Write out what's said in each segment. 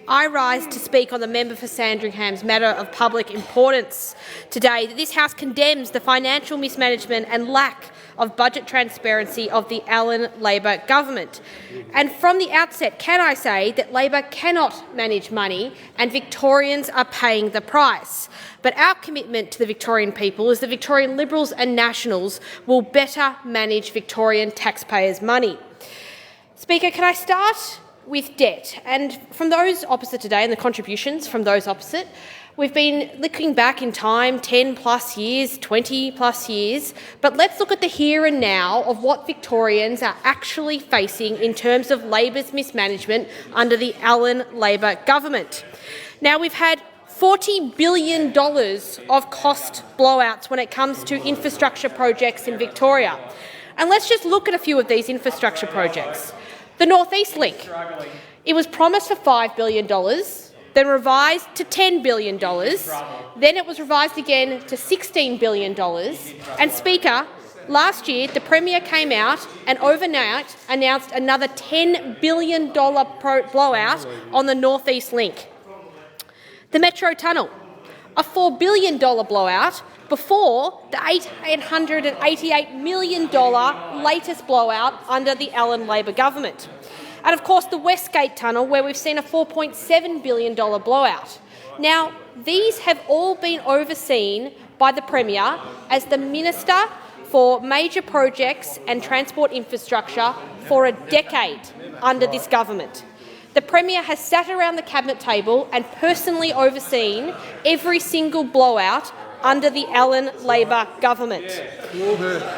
I rise to speak on the member for Sandringham's matter of public importance today. That this House condemns the financial mismanagement and lack of budget transparency of the Allan Labor government. And from the outset, can I say that Labor cannot manage money and Victorians are paying the price. But our commitment to the Victorian people is that Victorian Liberals and Nationals will better manage Victorian taxpayers' money. Speaker, can I start with debt? And from those opposite today and the contributions from those opposite, we've been looking back in time 10+ years, 20+ years, but let's look at the here and now of what Victorians are actually facing in terms of Labor's mismanagement under the Allan Labor government. Now, we've had $40 billion of cost blowouts when it comes to infrastructure projects in Victoria. And let's just look at a few of these infrastructure projects. The North East Link. It was promised for $5 billion, then revised to $10 billion, then it was revised again to $16 billion. And, Speaker, last year the Premier came out and overnight announced another $10 billion blowout on the North East Link. The Metro Tunnel, a $4 billion blowout before the $888 million latest blowout under the Allan Labor government. And of course the Westgate Tunnel, where we've seen a $4.7 billion blowout. Now, these have all been overseen by the Premier as the Minister for Major Projects and Transport Infrastructure for a decade under this government. The Premier has sat around the Cabinet table and personally overseen every single blowout under the Allan Labor government.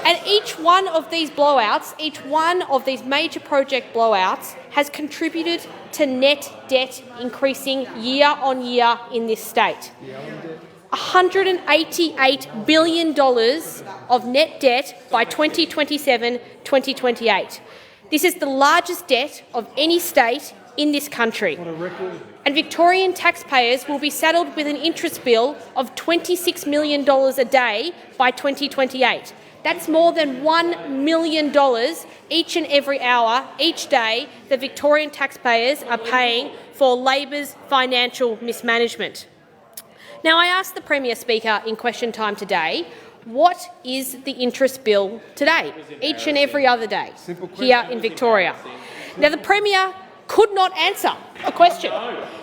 And each one of these blowouts, each one of these major project blowouts has contributed to net debt increasing year on year in this state. $188 billion of net debt by 2027-2028. This is the largest debt of any state in this country. And Victorian taxpayers will be saddled with an interest bill of $26 million a day by 2028. That's more than $1 million each and every hour, each day, that Victorian taxpayers are paying for Labor's financial mismanagement. Now, I asked the Premier, Speaker, in question time today, what is the interest bill today, each and every other day, here in Victoria? Now, the Premier could not answer a question.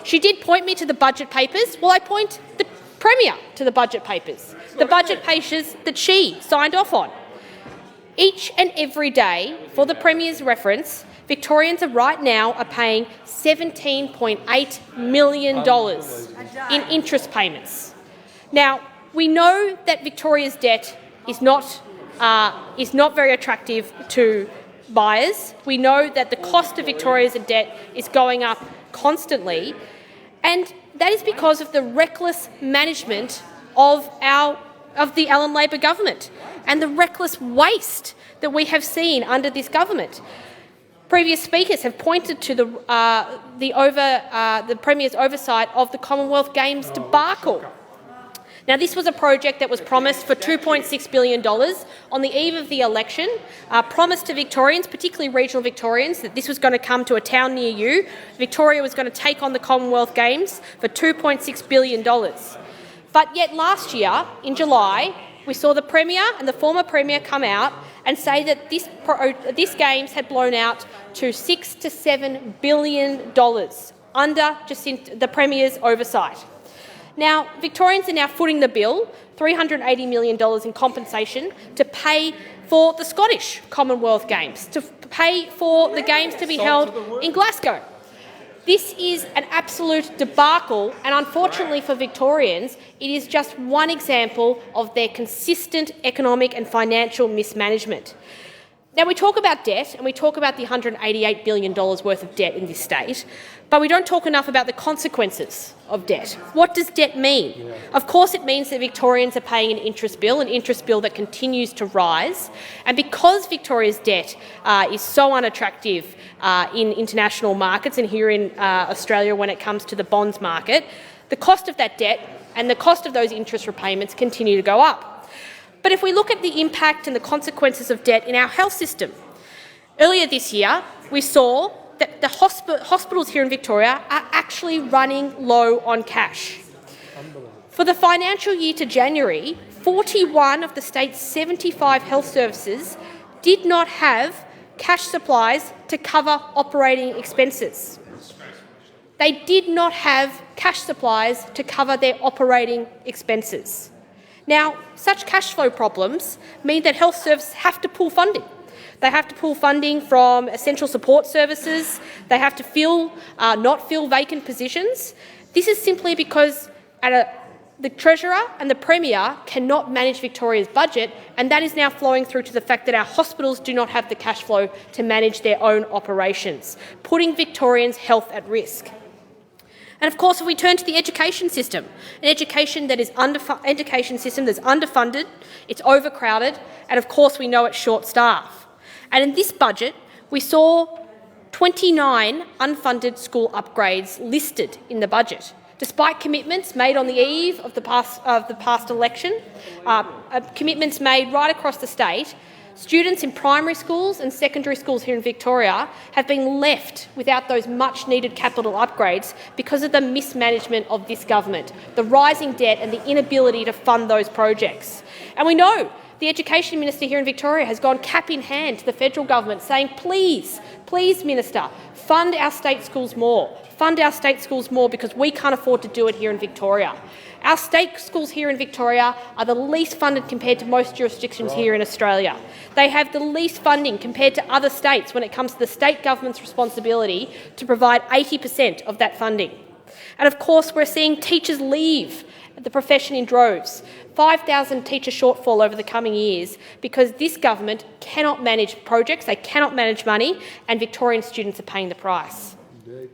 She did point me to the budget papers. Well, I point the Premier to the budget papers that she signed off on. Each and every day, for the Premier's reference, Victorians right now are paying $17.8 million in interest payments. Now, we know that Victoria's debt is not very attractive to buyers. We know that the cost of Victoria's debt is going up constantly, and that is because of the reckless management of the Allan Labor government and the reckless waste that we have seen under this government. Previous speakers have pointed to the Premier's oversight of the Commonwealth Games debacle. Now, this was a project that was promised for $2.6 billion on the eve of the election, promised to Victorians, particularly regional Victorians, that this was going to come to a town near you. Victoria was going to take on the Commonwealth Games for $2.6 billion. But yet last year, in July, we saw the Premier and the former Premier come out and say that this Games had blown out to $6 to $7 billion under the Premier's oversight. Now, Victorians are now footing the bill, $380 million in compensation, to pay for the Scottish Commonwealth Games, to pay for the Games to be held in Glasgow. This is an absolute debacle, and unfortunately for Victorians, it is just one example of their consistent economic and financial mismanagement. Now, we talk about debt and we talk about the $188 billion worth of debt in this state, but we don't talk enough about the consequences of debt. What does debt mean? Of course, it means that Victorians are paying an interest bill that continues to rise. And because Victoria's debt is so unattractive in international markets and here in Australia when it comes to the bonds market, the cost of that debt and the cost of those interest repayments continue to go up. But if we look at the impact and the consequences of debt in our health system, earlier this year we saw that the hospitals here in Victoria are actually running low on cash. For the financial year to January, 41 of the state's 75 health services did not have cash supplies to cover operating expenses. They did not have cash supplies to cover their operating expenses. Now, such cash flow problems mean that health services have to pull funding. They have to pull funding from essential support services. They have to not fill vacant positions. This is simply because the Treasurer and the Premier cannot manage Victoria's budget, and that is now flowing through to the fact that our hospitals do not have the cash flow to manage their own operations, putting Victorians' health at risk. And of course, if we turn to the education system, an education system that's underfunded, it's overcrowded, and of course we know it's short-staffed. And in this budget, we saw 29 unfunded school upgrades listed in the budget, despite commitments made on the eve of the past election, commitments made right across the state. Students in primary schools and secondary schools here in Victoria have been left without those much-needed capital upgrades because of the mismanagement of this government, the rising debt and the inability to fund those projects. And we know the Education Minister here in Victoria has gone cap in hand to the federal government saying, please, Minister, fund our state schools more. Fund our state schools more because we can't afford to do it here in Victoria. Our state schools here in Victoria are the least funded compared to most jurisdictions here in Australia. They have the least funding compared to other states when it comes to the state government's responsibility to provide 80% of that funding. And of course, we're seeing teachers leave the profession in droves, 5,000 teacher shortfall over the coming years because this government cannot manage projects, they cannot manage money, and Victorian students are paying the price. Indeed.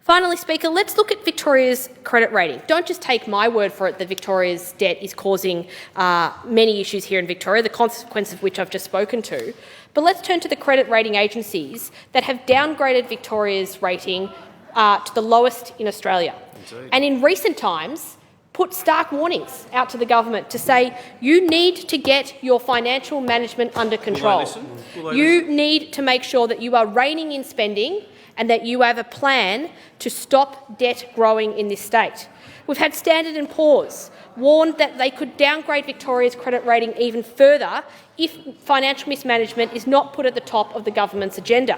Finally, Speaker, let's look at Victoria's credit rating. Don't just take my word for it that Victoria's debt is causing many issues here in Victoria, the consequence of which I've just spoken to. But let's turn to the credit rating agencies that have downgraded Victoria's rating to the lowest in Australia. Indeed. And in recent times, put stark warnings out to the government to say, you need to get your financial management under control. You need to make sure that you are reining in spending and that you have a plan to stop debt growing in this state. We've had Standard & Poor's warned that they could downgrade Victoria's credit rating even further if financial mismanagement is not put at the top of the government's agenda.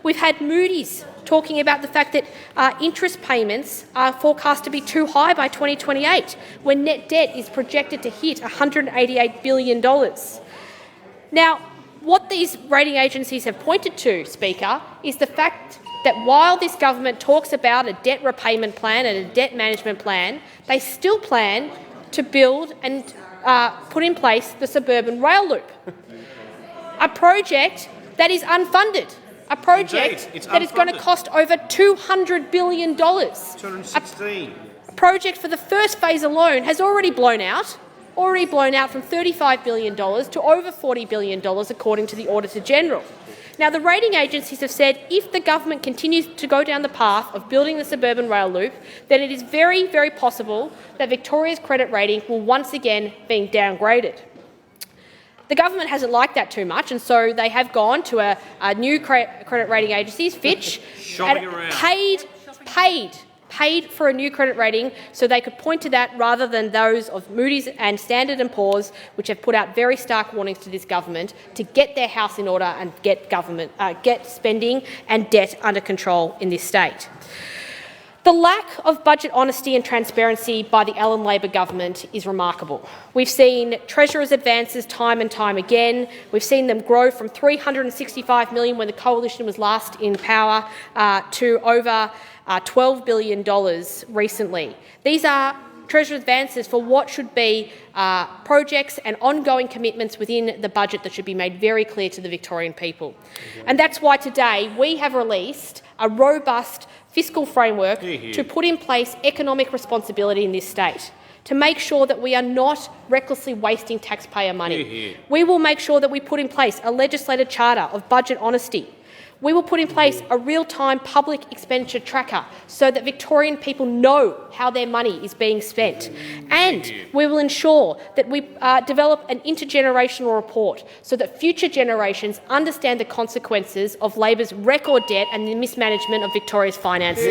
We've had Moody's talking about the fact that interest payments are forecast to be too high by 2028, when net debt is projected to hit $188 billion. Now, what these rating agencies have pointed to, Speaker, is the fact that while this government talks about a debt repayment plan and a debt management plan, they still plan to build and put in place the suburban rail loop, a project that is unfunded, a project that is going to cost over $200 billion. 216. A project for the first phase alone has already blown out from $35 billion to over $40 billion, according to the Auditor General. Now, the rating agencies have said if the government continues to go down the path of building the suburban rail loop, then it is very, very possible that Victoria's credit rating will once again be downgraded. The government hasn't liked that too much, and so they have gone to a new credit rating agency, Fitch, and paid for a new credit rating so they could point to that rather than those of Moody's and Standard & Poor's, which have put out very stark warnings to this government to get their house in order and get spending and debt under control in this state. The lack of budget honesty and transparency by the Allen Labor government is remarkable. We've seen Treasurer's advances time and time again. We've seen them grow from $365 million when the coalition was last in power to over $12 billion recently. These are Treasurer's advances for what should be projects and ongoing commitments within the budget that should be made very clear to the Victorian people. And that's why today we have released a robust fiscal framework to put in place economic responsibility in this state, to make sure that we are not recklessly wasting taxpayer money. We will make sure that we put in place a legislated charter of budget honesty. We will put in place a real-time public expenditure tracker so that Victorian people know how their money is being spent. And we will ensure that we develop an intergenerational report so that future generations understand the consequences of Labor's record debt and the mismanagement of Victoria's finances.